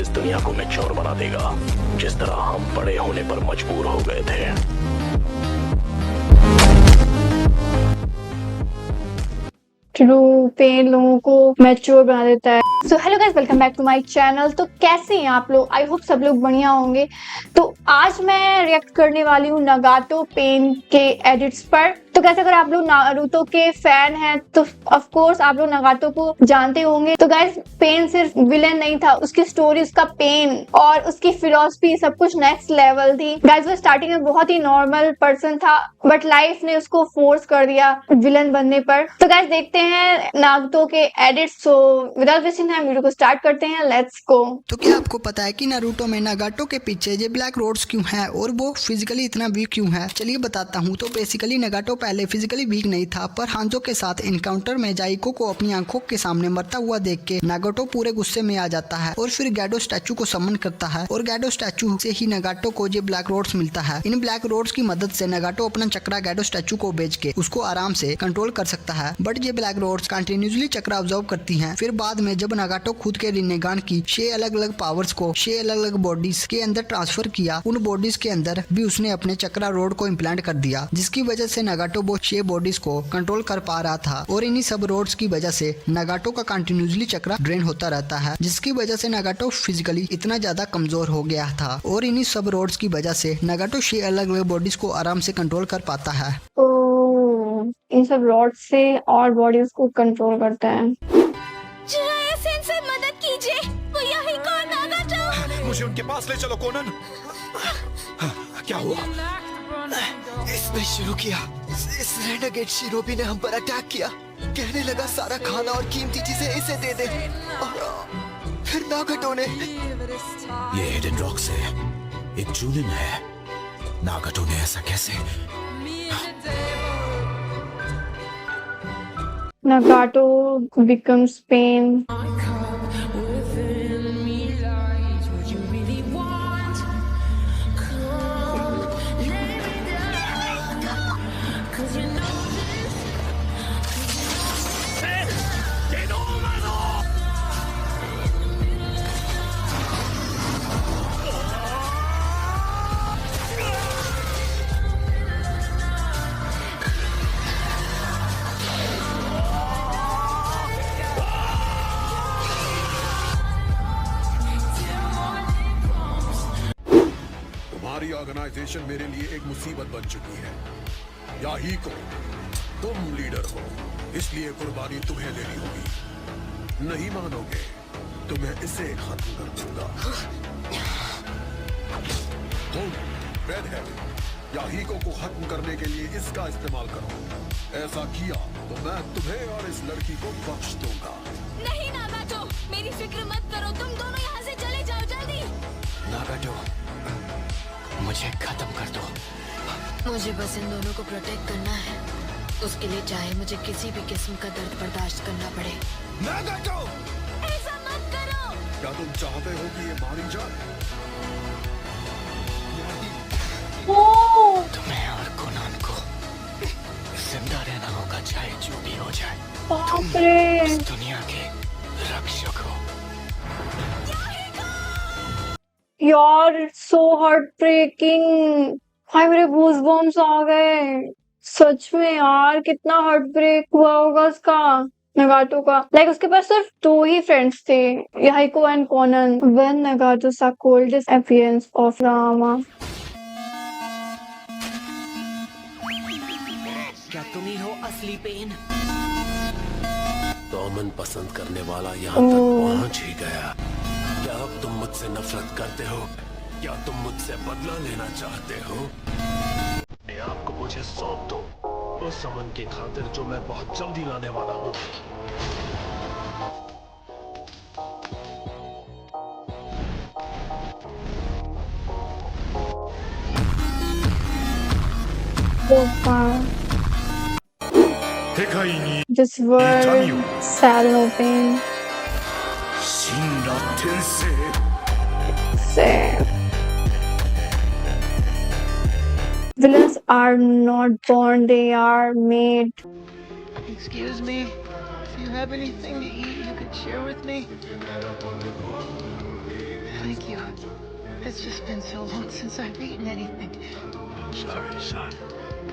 इस दुनिया को मैच्योर बना देगा, जिस तरह हम बड़े होने पर मजबूर हो गए थे। ट्रू पेन लोगों को मैच्योर बना देता है। So hello guys, welcome back to my channel. तो कैसे हैं आप लोग? आई होप सब लोग बढ़िया होंगे। तो आज मैं रिएक्ट करने वाली हूँ नगाटो पेन के एडिट्स पर। तो कैसे, अगर आप लोग नारुतो के फैन हैं तो ऑफ कोर्स आप लोग नगाटो को जानते होंगे। तो गाइस, पेन सिर्फ विलेन नहीं था, उसकी स्टोरी, उसका पेन और उसकी फिलॉसफी सब कुछ नेक्स्ट लेवल थी। गाइस, वो स्टार्टिंग में बहुत ही नॉर्मल पर्सन था, बट लाइफ ने उसको फोर्स कर दिया विलन बनने पर। तो गाइस, देखते हैं नारुतो के edits. So without wasting time video को स्टार्ट करते हैं। Let's go. तो क्या आपको पता है कि नारुतो में नागाटो के पीछे ये ब्लैक रोड्स क्यों है और वो फिजिकली इतना वीक क्यों है? चलिए बताता हूँ। तो बेसिकली नागाटो पहले फिजिकली वीक नहीं था, पर हांजो के साथ इनकाउंटर में जाइको को अपनी आंखों के सामने मरता हुआ देख के नागाटो पूरे गुस्से में आ जाता है और फिर गैडो स्टैचू को समन करता है और गैडो स्टैचू से ही नागाटो को ये ब्लैक रोड्स मिलता है। इन ब्लैक रोड्स की मदद से नागाटो अपना चक्रा गैडो स्टैचू को बेच के उसको आराम से कंट्रोल कर सकता है। बट ये ब्लैक रोड्स कंटिन्यूसली चक्रा ऑब्जर्व करती हैं। फिर बाद में जब नागाटो खुद के रिनेगान की 6 अलग अलग पावर्स को 6 अलग अलग बॉडीज के अंदर ट्रांसफर किया, उन बॉडीज के अंदर भी उसने अपने चक्रा रोड को इम्प्लांट कर दिया, जिसकी वजह से नागाटो वो 6 बॉडीज को कंट्रोल कर पा रहा था। और इन्हीं सब रोड्स की वजह से नागाटो का कंटिन्यूसली चक्रा ड्रेन होता रहता है, जिसकी वजह से नागाटो फिजिकली इतना ज्यादा कमजोर हो गया था। और इन्हीं सब रोड्स की वजह से नागाटो 6 अलग अलग बॉडीज को आराम से कंट्रोल कर पाता है। इन सब रॉड से और बॉडीज को कंट्रोल करता है। से मदद कीजिए, वो यही कौन नागाटो? मुझे उनके पास ले चलो कोनन। क्या हुआ? इसने शुरू किया। इस रेनेगेड शिरोबी ने हम पर अटैक किया। कहने लगा सारा खाना और कीमती चीजें इसे दे दे। और फिर नागाटो ने। ये हिडन रॉक से एक जूलिन है। नागाटो ने ऐसा कैसे? Nagato becomes pain. तुम्हारी ऑर्गेनाइजेशन मेरे लिए एक मुसीबत बन चुकी है। याही को तुम लीडर हो, इसलिए कुर्बानी तुम्हें लेनी होगी। नहीं मानोगे तो मैं इसे खत्म कर दूंगा। तुम रेडहेड याहीको को खत्म करने के लिए इसका इस्तेमाल करो। ऐसा किया तो मैं तुम्हें और इस लड़की को बख्श दूंगा। नहीं नागाटो, मेरी फिक्र मत करो, तुम दोनों यहाँ से चले जाओ जल्दी। नागाटो, मुझे खत्म कर दो। मुझे बस इन दोनों को प्रोटेक्ट करना है। उसके लिए चाहे मुझे किसी भी किस्म का दर्द बर्दाश्त करना पड़े। नागाटो, ऐसा मत करो। क्या तुम चाहते हो कि ये मारी जाए? तुम्हें और कोनान को जिंदा रहना होगा, चाहे जो भी हो जाए। बाप रे, इस दुनिया के रक्षक हो। यार सो हार्ट ब्रेकिंग। हाय, मेरे गूज़बम्स आ गए सच में। यार कितना हार्ट ब्रेक हुआ होगा उसका, नगाटो का। लाइक उसके पास सिर्फ 2 ही फ्रेंड्स थे, Yahiko and Konan, when Nagato saw coldest appearance of Rama। क्या तुम ही हो असली पेन? तो अमन पसंद करने वाला यहाँ तक पहुँच ही गया। क्या अब तुम मुझसे नफरत करते हो? क्या तुम मुझसे बदला लेना चाहते हो? मैं आपको मुझे सौंप दो उस अमन की खातिर जो मैं बहुत जल्दी लाने वाला हूँ। This word shall no pain. Same. Villains are not born, they are made. Excuse me, if you have anything to eat, you could share with me. thank you. It's just been so long since I've eaten anything. Sorry, son,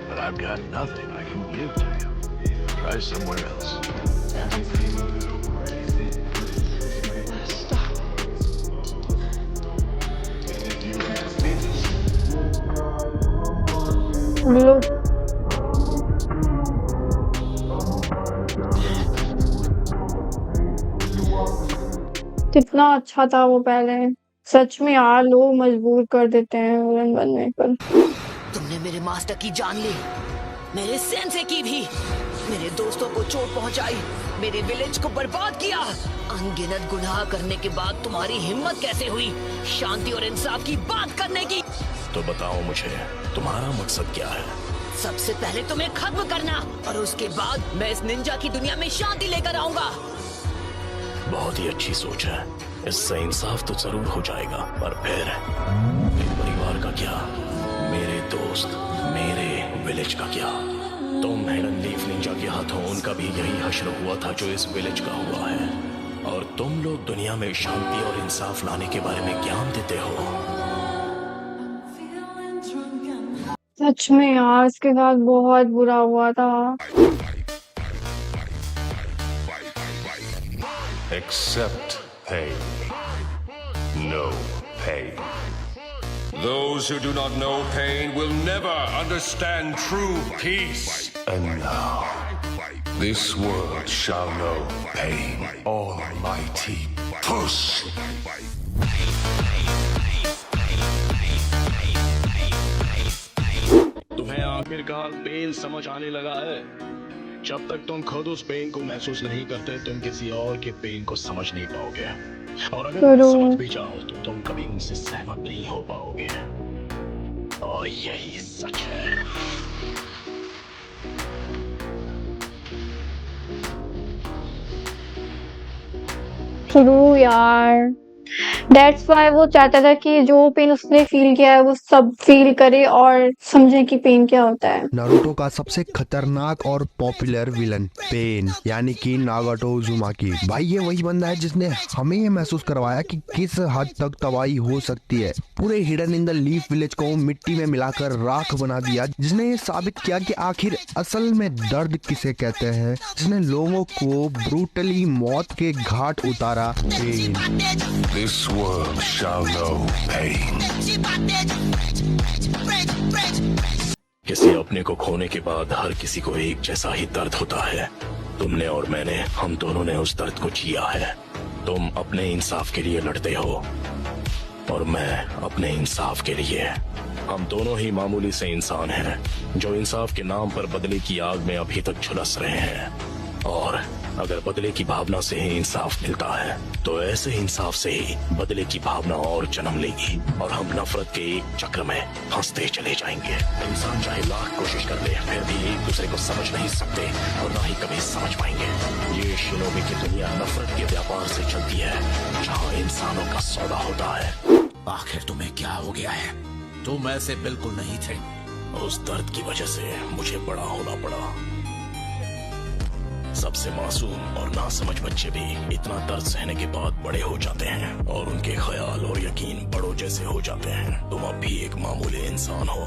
but I've got nothing I can give to you. Try somewhere else. Stop. लो कितना अच्छा था वो पहले। सच में यार लोग मजबूर कर देते हैं विलन बनने पर। तुमने मेरे मास्टर की जान ली, मेरे सेंसे की भी, मेरे दोस्तों को चोट पहुंचाई, मेरे विलेज को बर्बाद किया। अनगिनत गुनाह करने के बाद तुम्हारी हिम्मत कैसे हुई शांति और इंसाफ की बात करने की? तो बताओ मुझे, तुम्हारा मकसद क्या है? सबसे पहले तुम्हें खत्म करना और उसके बाद मैं इस निंजा की दुनिया में शांति लेकर आऊंगा। बहुत ही अच्छी सोच है। इससे इंसाफ तो जरूर हो जाएगा, पर फिर मेरे परिवार का क्या? मेरे दोस्त, मेरे विलेज का क्या? तुम हिडन लीफ निंजा के हाथों उनका भी यही हश्र हुआ था जो इस विलेज का हुआ है। और तुम लोग दुनिया में शांति और इंसाफ लाने के बारे में ज्ञान देते हो। सच में यार इसके साथ बहुत बुरा हुआ था। Accept pain. No pain. Those who do not know pain will never understand true peace. And now, this world shall know pain. Almighty push. तुम्हें आखिरकार पेन समझ आने लगा है। जब तक तुम खुद उस पेन को महसूस नहीं करते, तुम किसी और के पेन को समझ नहीं पाओगे। और अगर समझ भी जाओ तो तुम कभी उनसे सहमत नहीं हो पाओगे। और यही सच है। ट्रू यार, दैट्स वाई वो चाहता था कि जो पेन उसने फील किया है वो सब फील करे और समझे कि पेन क्या होता है। नारुतो का सबसे खतरनाक और पॉपुलर विलन पेन यानी कि नागाटो उज़ुमाकी। भाई ये वही बंदा है जिसने हमें ये महसूस करवाया कि किस हद तक तबाही हो सकती है। पूरे hidden in the leaf village को मिट्टी में मिलाकर राख बना दिया, जिसने ये साबित किया कि आखिर असल में दर्द किसे कहते हैं, जिसने लोगों को ब्रूटली मौत के घाट उतारा। Pen. This world shall know pain. किसी अपने को खोने के बाद हर किसी को एक जैसा ही दर्द होता है। तुमने और मैंने, हम दोनों ने उस दर्द को जिया है। तुम अपने इंसाफ के लिए लड़ते हो और मैं अपने इंसाफ के लिए। हम दोनों ही मामूली से इंसान हैं जो इंसाफ के नाम पर बदले की आग में अभी तक झुलस रहे हैं। और अगर बदले की भावना से ही इंसाफ मिलता है तो ऐसे इंसाफ से ही बदले की भावना और जन्म लेगी और हम नफरत के एक चक्र में फंसते चले जाएंगे। इंसान चाहे लाख कोशिश कर ले, फिर भी एक दूसरे को समझ नहीं सकते और ना ही कभी समझ पाएंगे। ये शिनोबी की दुनिया नफरत के व्यापार से चलती है, जहाँ इंसानों का सौदा होता है। आखिर तुम्हें क्या हो गया है? तुम ऐसे बिल्कुल नहीं थे। उस दर्द की वजह से मुझे बड़ा होना पड़ा। सबसे मासूम और नासमझ बच्चे भी इतना दर्द सहने के बाद बड़े हो जाते हैं और उनके ख्याल और यकीन बड़ों जैसे हो जाते हैं। तुम अब भी एक मामूली इंसान हो।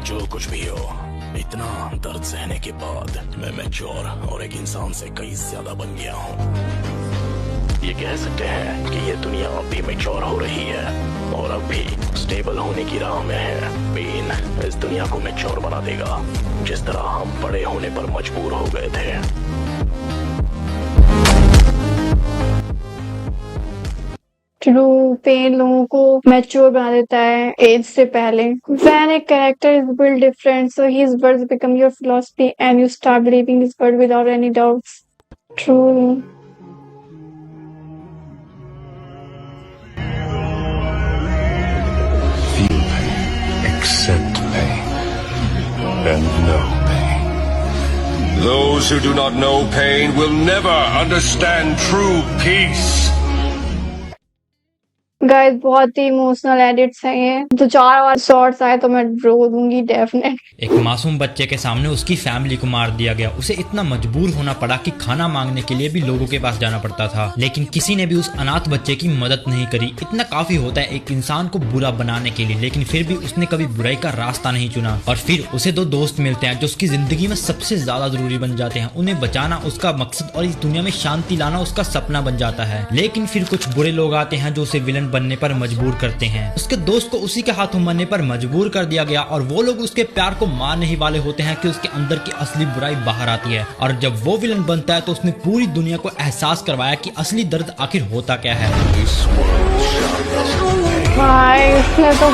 जो कुछ भी हो, इतना दर्द सहने के बाद मैं मैच्योर और एक इंसान से कई ज्यादा बन गया हूँ। ये कह सकते हैं कि ये दुनिया अब भी मैच्योर हो रही है और अब भी स्टेबल होने की राह में है। पेन इस दुनिया को मैच्योर बना देगा, जिस तरह हम बड़े होने पर मजबूर हो गए थे। ट्रू, पेन लोगों को मैच्योर बना देता है एज से पहले। When a character is built different, so his words become your philosophy and you start believing his word without any doubts. True. Feel pain, accept pain, and know pain. Those who do not know pain will never understand true peace. Guys बहुत ही emotional edits हैं ये। तो 4 और shorts आए तो मैं रो दूंगी definite. एक मासूम बच्चे के सामने उसकी फैमिली को मार दिया गया। उसे इतना मजबूर होना पड़ा कि खाना मांगने के लिए भी लोगों के पास जाना पड़ता था, लेकिन किसी ने भी उस अनाथ बच्चे की मदद नहीं करी। इतना काफी होता है एक इंसान को बुरा बनाने के लिए, लेकिन फिर भी उसने कभी बुराई का रास्ता नहीं चुना। और फिर उसे 2 दोस्त मिलते हैं जो उसकी जिंदगी में सबसे ज्यादा जरूरी बन जाते हैं। उन्हें बचाना उसका मकसद और इस दुनिया में शांति लाना उसका सपना बन जाता है। लेकिन फिर कुछ बुरे लोग आते हैं जो उसे विलन बनने पर मजबूर करते हैं। उसके दोस्त को उसी के हाथों मरने पर मजबूर कर दिया गया और वो लोग उसके प्यार को मानने ही वाले होते हैं कि उसके अंदर की असली बुराई बाहर आती है। और जब वो विलन बनता है तो उसने पूरी दुनिया को एहसास करवाया कि असली दर्द आखिर होता क्या है। भाई उसने तो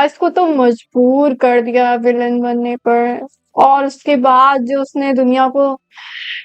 इसको तो मजबूर कर दिया विलन बनने पर, और उसके बाद जो उसने दुनिया को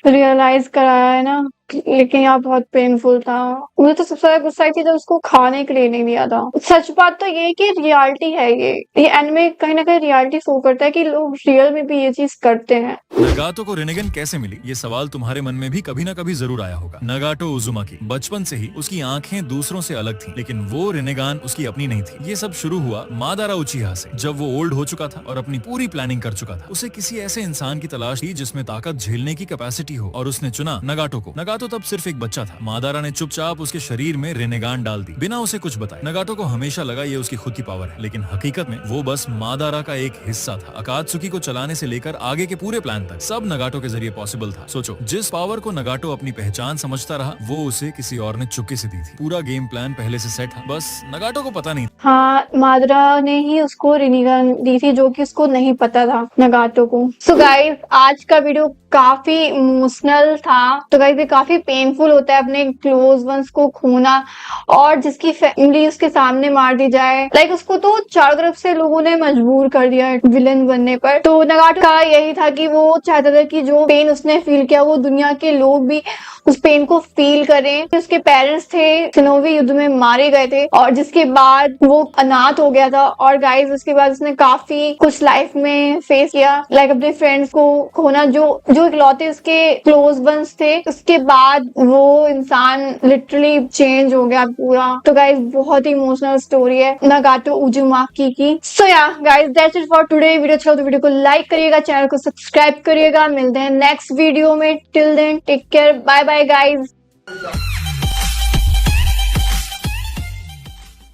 रियलाइज कराया है ना, लेकिन यहाँ बहुत पेनफुल था। मुझे तो सबसे ज्यादा गुस्सा आई थी जब उसको खाने के लिए नहीं दिया था। सच बात तो ये कि रियलिटी है ये एनिमे कहीं ना कहीं रियलिटी शो करता है कि लोग रियल में भी ये चीज करते हैं। नगाटो को रेनेगन कैसे मिली, ये सवाल तुम्हारे मन में भी कभी ना कभी जरूर आया होगा। नगाटो उजुमाकी बचपन से ही उसकी आंखें दूसरों से अलग थी, लेकिन वो रेनेगान उसकी अपनी नहीं थी। ये सब शुरू हुआ मादारा उचिहा से, जब वो ओल्ड हो चुका था और अपनी पूरी प्लानिंग कर चुका था। उसे किसी ऐसे इंसान की तलाश थी जिसमें ताकत झेलने की कैपेसिटी हो, और उसने चुना नगाटो को। नगाटो तब सिर्फ एक बच्चा था। मादारा ने चुपचाप उसके शरीर में रेनेगान डाल दी बिना उसे कुछ बताए। नगाटो को हमेशा लगा ये उसकी खुद की पावर है, लेकिन हकीकत में वो बस मादारा का एक हिस्सा था। अकात्सुकी को चलाने से लेकर आगे के पूरे प्लान तक सब नगाटो के जरिए पॉसिबल था। सोचो, जिस पावर को नगाटो अपनी पहचान समझता रहा वो उसे किसी और ने चुपके से दी थी। पूरा गेम प्लान पहले से सेट था, बस नगाटो को पता नहीं। हाँ, मादारा ने ही उसको रेनेगान दी थी जो कि उसको नहीं पता था नगाटो को। सो गाइस, आज का वीडियो काफी इमोशनल था। तो गाइस, ये काफी पेनफुल होता है अपने क्लोज वंस को खोना, और जिसकी फैमिली उसके सामने मार दी जाए। लाइक उसको तो चारों तरफ से लोगों ने मजबूर कर दिया विलन बनने पर। तो नगाटो का यही था कि वो चाहता था कि जो पेन उसने फील किया वो दुनिया के लोग भी उस पेन को फील करें। उसके पेरेंट्स थे शिनोबी युद्ध में मारे गए थे, और जिसके बाद वो अनाथ हो गया था। और गाइस, उसके बाद उसने काफी कुछ लाइफ में फेस किया, लाइक अपने फ्रेंड्स को खोना जो इकलौते उसके क्लोज वंस थे। उसके बाद वो इंसान लिटरली चेंज हो गया पूरा। तो गाइस, बहुत ही इमोशनल स्टोरी है नगाटो उजुमाकी की। सो या guys, that's it for today. Video अच्छा हो तो वीडियो को लाइक करिएगा, चैनल को सब्सक्राइब करिएगा। मिलते हैं नेक्स्ट वीडियो में। Till then take care, bye bye guys.